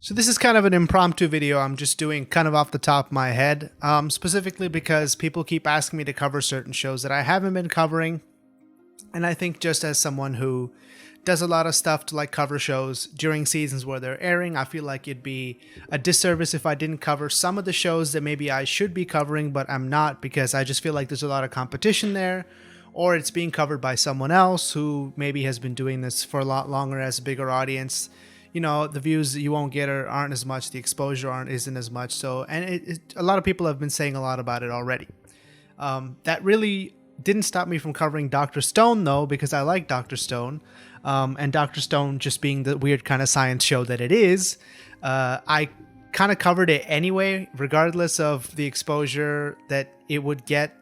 So this is kind of an impromptu video I'm just doing kind of off the top of my head, specifically because people keep asking me to cover certain shows that I haven't been covering. And I think just as someone who does a lot of stuff to like cover shows during seasons where they're airing, I feel like it'd be a disservice if I didn't cover some of the shows that maybe I should be covering, but I'm not, because I just feel like there's a lot of competition there, or it's being covered by someone else who maybe has been doing this for a lot longer, as a bigger audience. You know, the views that you won't get aren't as much, the exposure isn't as much. So, and a lot of people have been saying a lot about it already. That really didn't stop me from covering Dr. Stone, though, because I like Dr. Stone. And Dr. Stone just being the weird kind of science show that it is, I kind of covered it anyway, regardless of the exposure that it would get.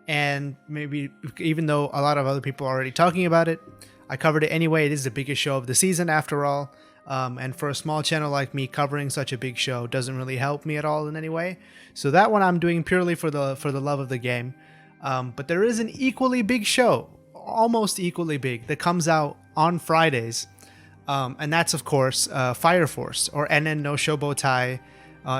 And maybe even though a lot of other people are already talking about it, I covered it anyway. It is the biggest show of the season after all. And for a small channel like me, covering such a big show doesn't really help me at all in any way. So that one I'm doing purely for the love of the game. But there is an equally big show, almost equally big, that comes out on Fridays. And that's, of course, Fire Force, or Enen no Shobotai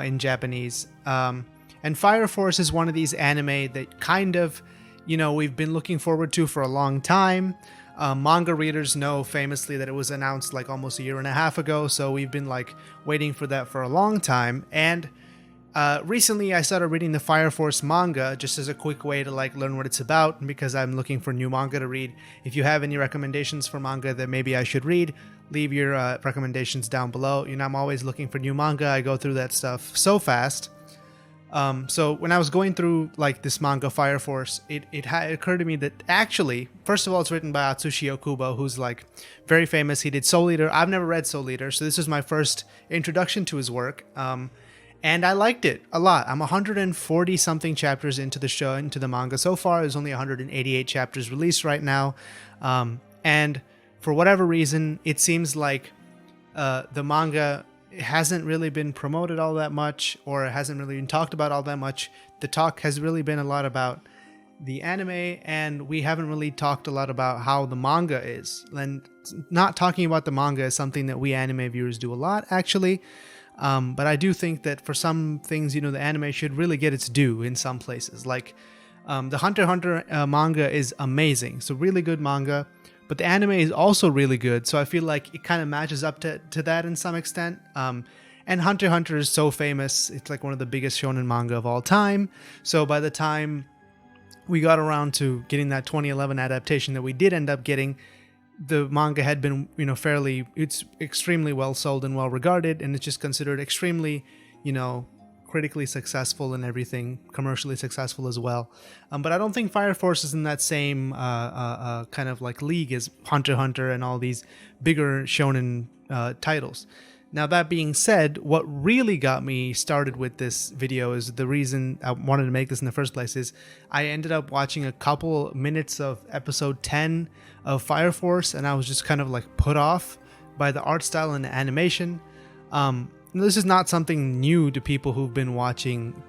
in Japanese. And Fire Force is one of these anime that kind of, we've been looking forward to for a long time. Manga readers know famously that it was announced like almost a year and a half ago, so we've been like waiting for that for a long time. And recently I started reading the Fire Force manga just as a quick way to like learn what it's about, and because I'm looking for new manga to read. If you have any recommendations for manga that maybe I should read, leave your recommendations down below. I'm always looking for new manga. I go through that stuff so fast. So when I was going through like this manga Fire Force, it occurred to me that actually, first of all, it's written by Atsushi Okubo, who's like very famous. He did Soul Eater. I've never read Soul Eater, so this was my first introduction to his work. And I liked it a lot. I'm 140 something chapters into the show, into the manga so far. There's only 188 chapters released right now. And for whatever reason, it seems like the manga hasn't really been promoted all that much, or it hasn't really been talked about all that much. The talk has really been a lot about the anime, and we haven't really talked a lot about how the manga is. And not talking about the manga is something that we anime viewers do a lot, actually. But I do think that for some things, the anime should really get its due in some places. Like the Hunter x Hunter manga is amazing. It's a really good manga. But the anime is also really good, so I feel like it kind of matches up to that in some extent. And Hunter x Hunter is so famous. It's like one of the biggest shonen manga of all time. So by the time we got around to getting that 2011 adaptation that we did end up getting, the manga had been, it's extremely well sold and well regarded, and it's just considered extremely, critically successful and everything, commercially successful as well. But I don't think Fire Force is in that same kind of like league as Hunter x Hunter and all these bigger shonen titles. Now, that being said, what really got me started with this video, is the reason I wanted to make this in the first place, is I ended up watching a couple minutes of episode 10 of Fire Force, and I was just kind of like put off by the art style and the animation. This is not something new to people who've been watching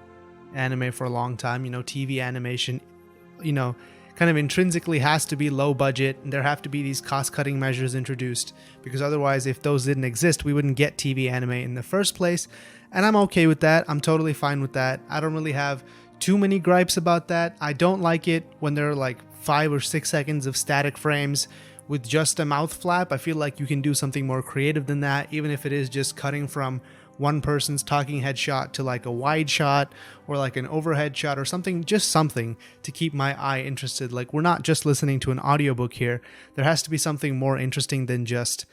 anime for a long time. TV animation, kind of intrinsically has to be low budget, and there have to be these cost-cutting measures introduced, because otherwise, if those didn't exist, we wouldn't get TV anime in the first place. And I'm okay with that. I'm totally fine with that. I don't really have too many gripes about that. I don't like it when there are like 5 or 6 seconds of static frames with just a mouth flap. I feel like you can do something more creative than that, even if it is just cutting from one person's talking head shot to like a wide shot or like an overhead shot or something, just something to keep my eye interested. Like, we're not just listening to an audiobook here. There has to be something more interesting than just,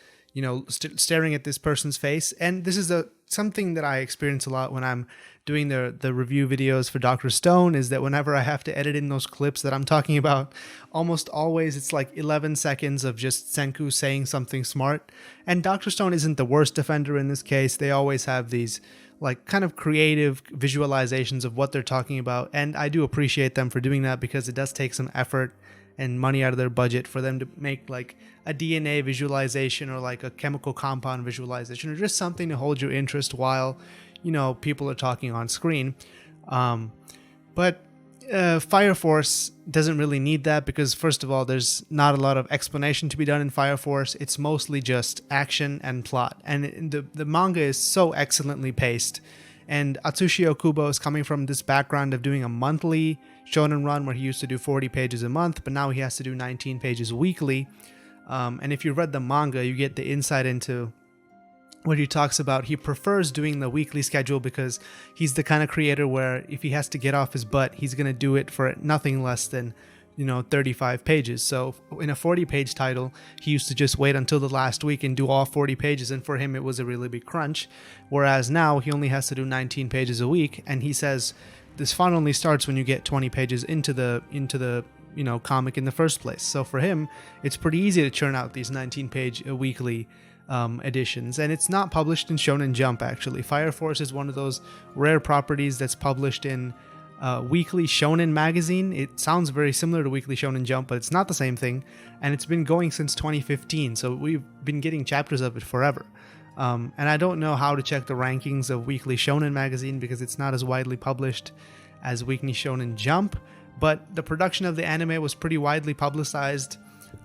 staring at this person's face. And this is something that I experience a lot when I'm doing the review videos for Dr. Stone, is that whenever I have to edit in those clips that I'm talking about, almost always it's like 11 seconds of just Senku saying something smart. And Dr. Stone isn't the worst offender in this case. They always have these like kind of creative visualizations of what they're talking about, and I do appreciate them for doing that, because it does take some effort and money out of their budget for them to make like a DNA visualization or like a chemical compound visualization, or just something to hold your interest while people are talking on screen. But Fire Force doesn't really need that because, first of all, there's not a lot of explanation to be done in Fire Force. It's mostly just action and plot. And the manga is so excellently paced. And Atsushi Okubo is coming from this background of doing a monthly shonen run where he used to do 40 pages a month, but now he has to do 19 pages weekly. And if you read the manga, you get the insight into what he talks about. He prefers doing the weekly schedule because he's the kind of creator where if he has to get off his butt, he's going to do it for nothing less than 35 pages. So in a 40-page title, he used to just wait until the last week and do all 40 pages, and for him it was a really big crunch. Whereas now he only has to do 19 pages a week, and he says this fun only starts when you get 20 pages into the comic in the first place. So for him, it's pretty easy to churn out these 19-page weekly editions, and it's not published in Shonen Jump. Actually, Fire Force is one of those rare properties that's published in Weekly Shonen magazine. It sounds very similar to Weekly Shonen Jump, but it's not the same thing, and it's been going since 2015, so we've been getting chapters of it forever. And I don't know how to check the rankings of Weekly Shonen magazine because it's not as widely published as Weekly Shonen Jump, but the production of the anime was pretty widely publicized.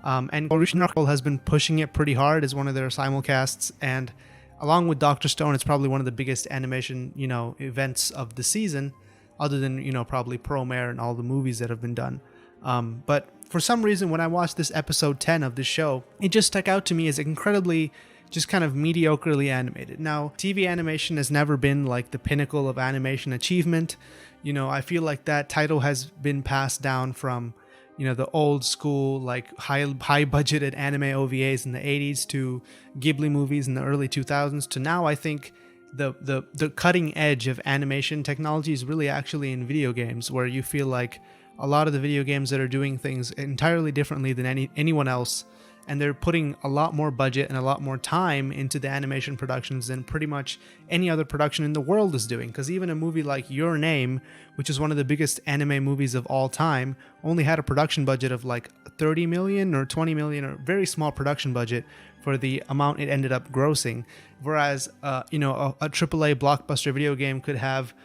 And Original has been pushing it pretty hard as one of their simulcasts, and along with Dr. Stone, it's probably one of the biggest animation, events of the season, other than, probably Promare and all the movies that have been done. But for some reason, when I watched this episode 10 of this show, it just stuck out to me as incredibly just kind of mediocrely animated. Now, TV animation has never been like the pinnacle of animation achievement. I feel like that title has been passed down from the old school, like high budgeted anime OVAs in the 80s to Ghibli movies in the early 2000s to now. I think the cutting edge of animation technology is really actually in video games, where you feel like a lot of the video games that are doing things entirely differently than anyone else, and they're putting a lot more budget and a lot more time into the animation productions than pretty much any other production in the world is doing. Because even a movie like Your Name, which is one of the biggest anime movies of all time, only had a production budget of like 30 million or 20 million, or very small production budget for the amount it ended up grossing. Whereas, a AAA blockbuster video game could have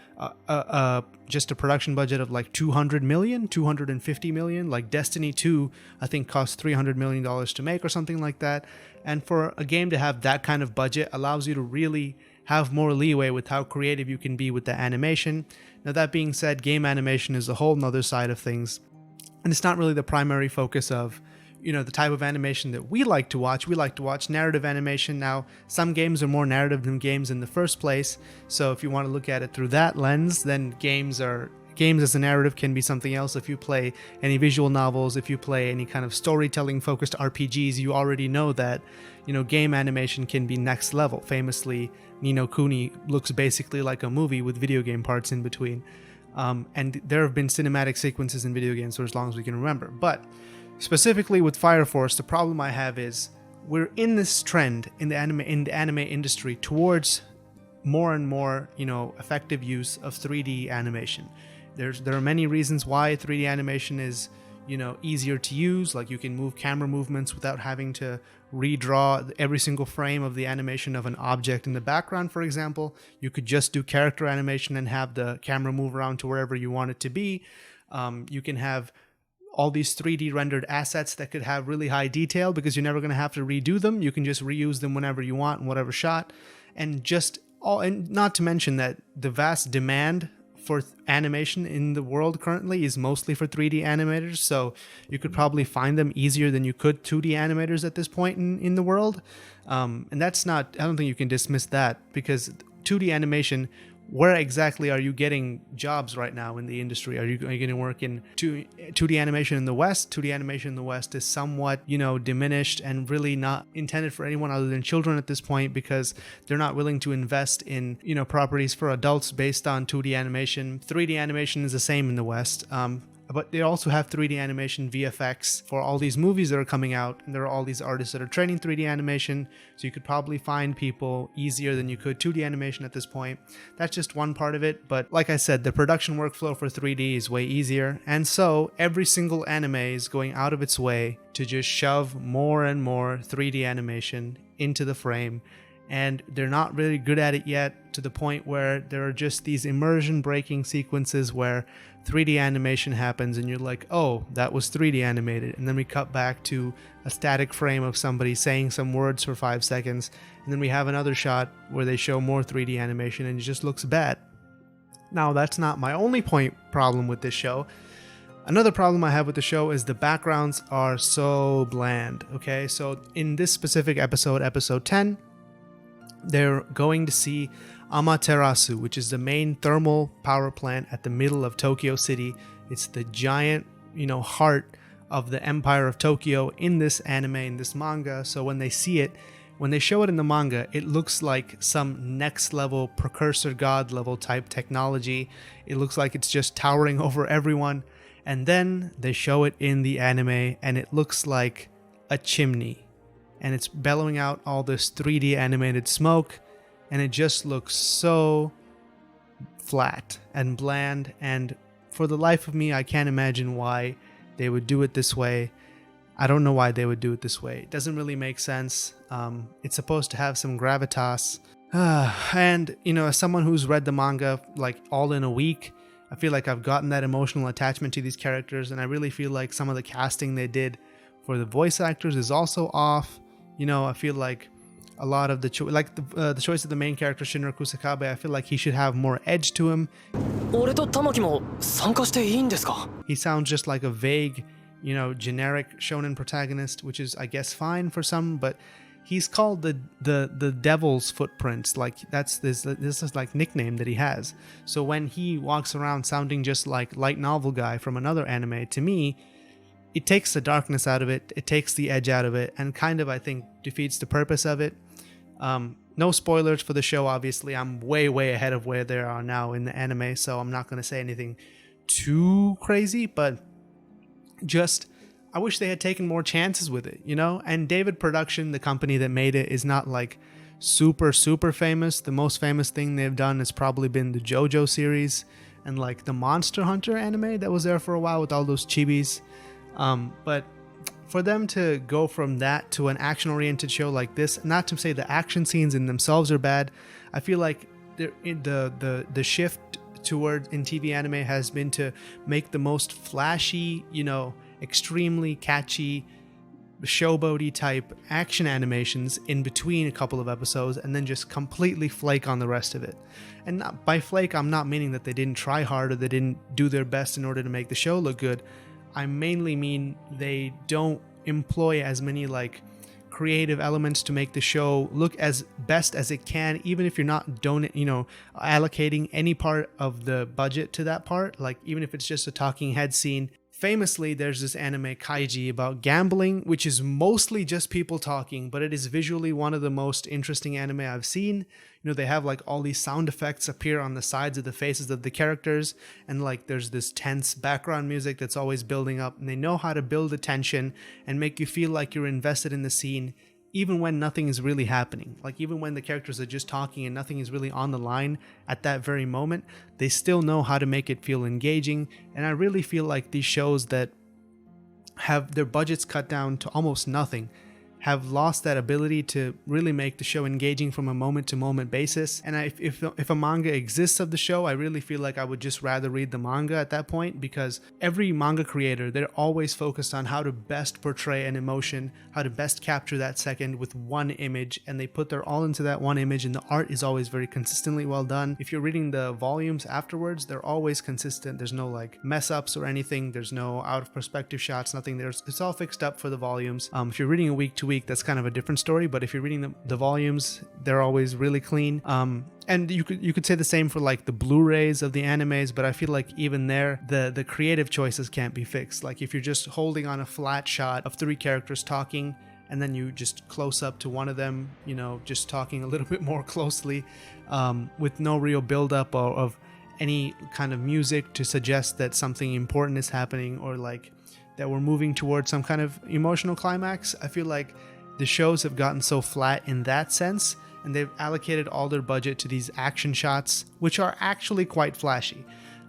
just a production budget of like 200 million, 250 million. Like Destiny 2, I think cost $300 million to make or something like that. And for a game to have that kind of budget allows you to really have more leeway with how creative you can be with the animation. Now, that being said, game animation is a whole nother side of things, and it's not really the primary focus of the type of animation that we like to watch. We like to watch narrative animation. Now, some games are more narrative than games in the first place, so if you want to look at it through that lens, then games as a narrative can be something else. If you play any visual novels, if you play any kind of storytelling focused RPGs, you already know that game animation can be next level. Famously, Ni no Kuni looks basically like a movie with video game parts in between, and there have been cinematic sequences in video games for as long as we can remember. But specifically with Fire Force, the problem I have is we're in this trend in the anime industry towards more and more, effective use of 3D animation. There are many reasons why 3D animation is, easier to use. Like you can move camera movements without having to redraw every single frame of the animation of an object in the background, for example. You could just do character animation and have the camera move around to wherever you want it to be. You can have all these 3D rendered assets that could have really high detail because you're never going to have to redo them. You can just reuse them whenever you want in whatever shot. And not to mention that the vast demand for animation in the world currently is mostly for 3D animators, so you could probably find them easier than you could 2D animators at this point in the world. And that's not, I don't think you can dismiss that, because 2D animation, where exactly are you getting jobs right now in the industry? Are you going to work in 2D animation in the West? 2D animation in the West is somewhat, diminished and really not intended for anyone other than children at this point, because they're not willing to invest in, properties for adults based on 2D animation. 3D animation is the same in the West. But they also have 3D animation VFX for all these movies that are coming out, and there are all these artists that are training 3D animation, so you could probably find people easier than you could 2D animation at this point. That's just one part of it, but like I said, the production workflow for 3D is way easier, and so every single anime is going out of its way to just shove more and more 3D animation into the frame, and they're not really good at it yet, to the point where there are just these immersion breaking sequences where 3D animation happens and you're like, oh, that was 3D animated, and then we cut back to a static frame of somebody saying some words for 5 seconds, and then we have another shot where they show more 3D animation and it just looks bad. Now, that's not my only problem with this show. Another problem I have with the show is the backgrounds are so bland. Okay, so in this specific episode, episode 10, they're going to see Amaterasu, which is the main thermal power plant at the middle of Tokyo City. It's the giant, heart of the Empire of Tokyo in this anime, in this manga. So when they see it, when they show it in the manga, it looks like some next level precursor god level type technology. It looks like it's just towering over everyone. And then they show it in the anime and it looks like a chimney. And it's bellowing out all this 3D animated smoke. And it just looks so flat and bland. And for the life of me, I can't imagine why they would do it this way. I don't know why they would do it this way. It doesn't really make sense. It's supposed to have some gravitas. And, as someone who's read the manga like all in a week, I feel like I've gotten that emotional attachment to these characters. And I really feel like some of the casting they did for the voice actors is also off. I feel like a lot of the choice of the main character, Shinra Kusakabe, I feel like he should have more edge to him. He sounds just like a vague, generic shonen protagonist, which is, I guess, fine for some, but he's called the Devil's Footprints. Like, this is like nickname that he has. So when he walks around sounding just like light novel guy from another anime, to me, it takes the darkness out of it, it takes the edge out of it, and kind of, I think, defeats the purpose of it. No spoilers for the show, obviously. I'm way ahead of where they are now in the anime, so I'm not going to say anything too crazy, but just, I wish they had taken more chances with it, And David Production, the company that made it, is not like super famous. The most famous thing they've done has probably been the JoJo series and like the Monster Hunter anime that was there for a while with all those chibis. But for them to go from that to an action-oriented show like this, not to say the action scenes in themselves are bad, I feel like the shift toward in TV anime has been to make the most flashy, extremely catchy, showboaty type action animations in between a couple of episodes and then just completely flake on the rest of it. And by flake, I'm not meaning that they didn't try hard or they didn't do their best in order to make the show look good. I mainly mean they don't employ as many like creative elements to make the show look as best as it can, even if you're not allocating any part of the budget to that part. Like, even if it's just a talking head scene. Famously, there's this anime Kaiji about gambling, which is mostly just people talking, but it is visually one of the most interesting anime I've seen. They have like all these sound effects appear on the sides of the faces of the characters, and like there's this tense background music that's always building up, and they know how to build the tension and make you feel like you're invested in the scene, even when nothing is really happening. Like, even when the characters are just talking and nothing is really on the line at that very moment, they still know how to make it feel engaging. And I really feel like these shows that have their budgets cut down to almost nothing have lost that ability to really make the show engaging from a moment-to-moment basis. And if a manga exists of the show, I really feel like I would just rather read the manga at that point, because every manga creator, they're always focused on how to best portray an emotion, how to best capture that second with one image, and they put their all into that one image, and the art is always very consistently well done. If you're reading the volumes afterwards, they're always consistent. There's no like mess-ups or anything. There's no out-of-perspective shots, nothing. It's all fixed up for the volumes. If you're reading a week-to-week, that's kind of a different story, but if you're reading the volumes, they're always really clean. And you could say the same for like the Blu-rays of the animes, but I feel like even there, the creative choices can't be fixed. Like, if you're just holding on a flat shot of 3 characters talking, and then you just close up to one of them, just talking a little bit more closely, with no real build-up of any kind of music to suggest that something important is happening, or like that we're moving towards some kind of emotional climax. I feel like the shows have gotten so flat in that sense, and they've allocated all their budget to these action shots, which are actually quite flashy.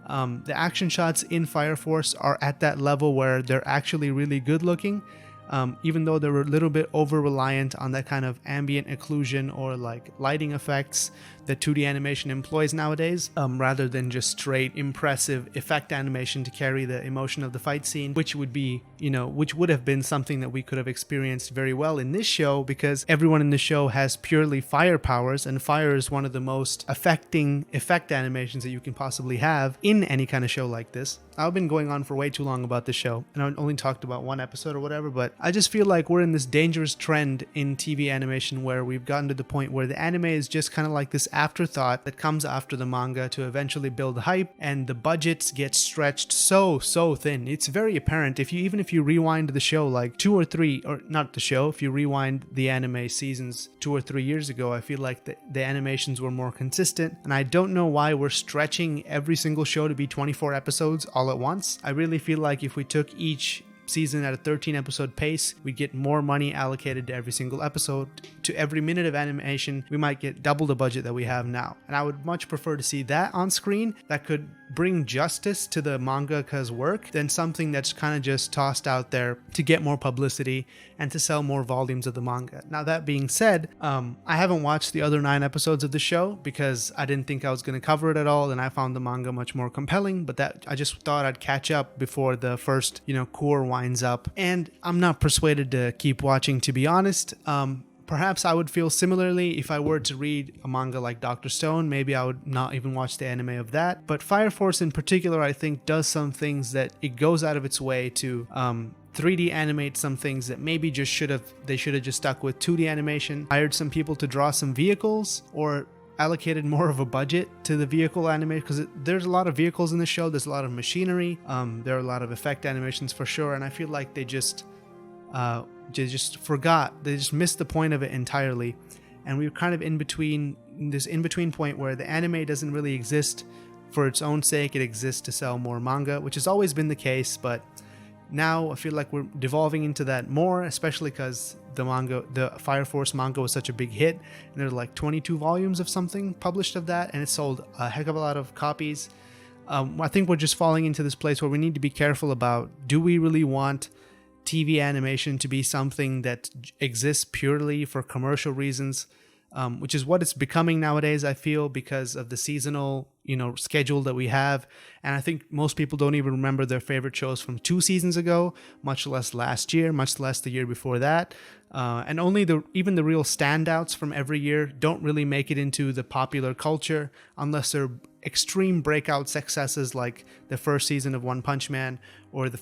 The action shots in Fire Force are at that level where they're actually really good looking. even though they were a little bit over reliant on that kind of ambient occlusion or like lighting effects that 2D animation employs nowadays, rather than just straight impressive effect animation to carry the emotion of the fight scene, which would be, which would have been something that we could have experienced very well in this show, because everyone in the show has purely fire powers, and fire is one of the most affecting effect animations that you can possibly have in any kind of show like this. I've been going on for way too long about this show, and I only talked about one episode or whatever, but I just feel like we're in this dangerous trend in TV animation where we've gotten to the point where the anime is just kind of like this afterthought that comes after the manga to eventually build hype, and the budgets get stretched so thin. It's very apparent if you rewind the show like if you rewind the anime seasons 2 or 3 years ago, I feel like the animations were more consistent, and I don't know why we're stretching every single show to be 24 episodes all at once. I really feel like if we took each season at a 13 episode pace, we'd get more money allocated to every single episode. To every minute of animation, we might get double the budget that we have now. And I would much prefer to see that on screen that could bring justice to the mangaka's work than something that's kind of just tossed out there to get more publicity and to sell more volumes of the manga. Now, that being said, I haven't watched the other 9 episodes of the show because I didn't think I was going to cover it at all, and I found the manga much more compelling, but that I just thought I'd catch up before the first, core winds up. And I'm not persuaded to keep watching, to be honest. Perhaps I would feel similarly if I were to read a manga like Dr. Stone. Maybe I would not even watch the anime of that. But Fire Force in particular, I think, does some things that it goes out of its way to 3D animate some things that maybe they should have just stuck with 2D animation, hired some people to draw some vehicles, or allocated more of a budget to the vehicle animation, because there's a lot of vehicles in the show, there's a lot of machinery, there are a lot of effect animations for sure, and I feel like they just missed the point of it entirely. And we were kind of in between point where the anime doesn't really exist for its own sake, it exists to sell more manga, which has always been the case, but now I feel like we're devolving into that more, especially because the Fire Force manga was such a big hit, and there are like 22 volumes of something published of that, and it sold a heck of a lot of copies. I think we're just falling into this place where we need to be careful about, do we really want TV animation to be something that exists purely for commercial reasons, which is what it's becoming nowadays, I feel, because of the seasonal schedule that we have. And I think most people don't even remember their favorite shows from 2 seasons ago, much less last year, much less the year before that. And only even the real standouts from every year don't really make it into the popular culture unless they're extreme breakout successes like the first season of One Punch Man or the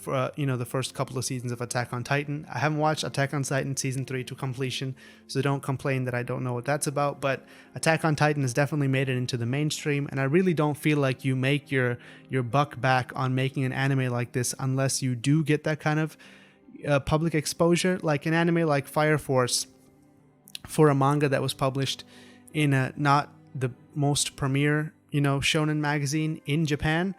first couple of seasons of Attack on Titan. I haven't watched Attack on Titan season 3 to completion, so don't complain that I don't know what that's about, but Attack on Titan has definitely made it into the mainstream, and I really don't feel like you make your buck back on making an anime like this unless you do get that kind of public exposure. Like an anime like Fire Force, for a manga that was published in not the most premier shonen magazine in Japan,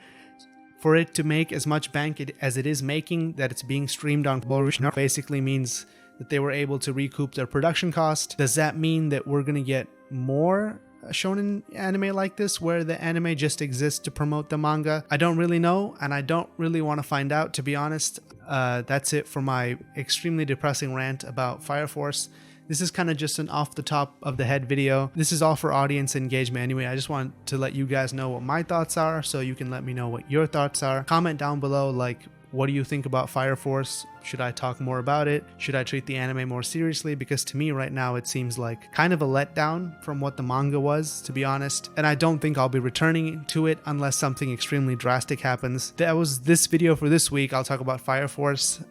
for it to make as much bank as it is making, that it's being streamed on Borush, basically means that they were able to recoup their production cost. Does that mean that we're going to get more shonen anime like this where the anime just exists to promote the manga? I don't really know, and I don't really want to find out, to be honest. That's it for my extremely depressing rant about Fire Force. This is kind of just an off the top of the head video. This is all for audience engagement anyway. I just want to let you guys know what my thoughts are, so you can let me know what your thoughts are. Comment down below, like, what do you think about Fire Force? Should I talk more about it? Should I treat the anime more seriously? Because to me right now it seems like kind of a letdown from what the manga was, to be honest. And I don't think I'll be returning to it unless something extremely drastic happens. That was this video for this week. I'll talk about Fire Force.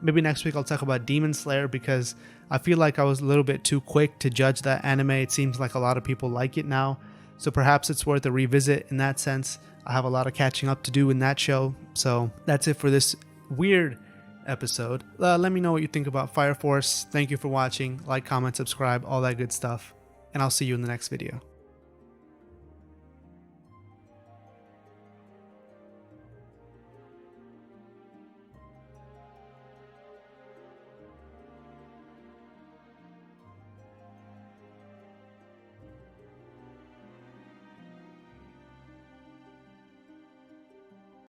Maybe next week I'll talk about Demon Slayer, because I feel like I was a little bit too quick to judge that anime. It seems like a lot of people like it now, so perhaps it's worth a revisit in that sense. I have a lot of catching up to do in that show. So that's it for this weird episode. Let me know what you think about Fire Force. Thank you for watching. Like, comment, subscribe, all that good stuff. And I'll see you in the next video.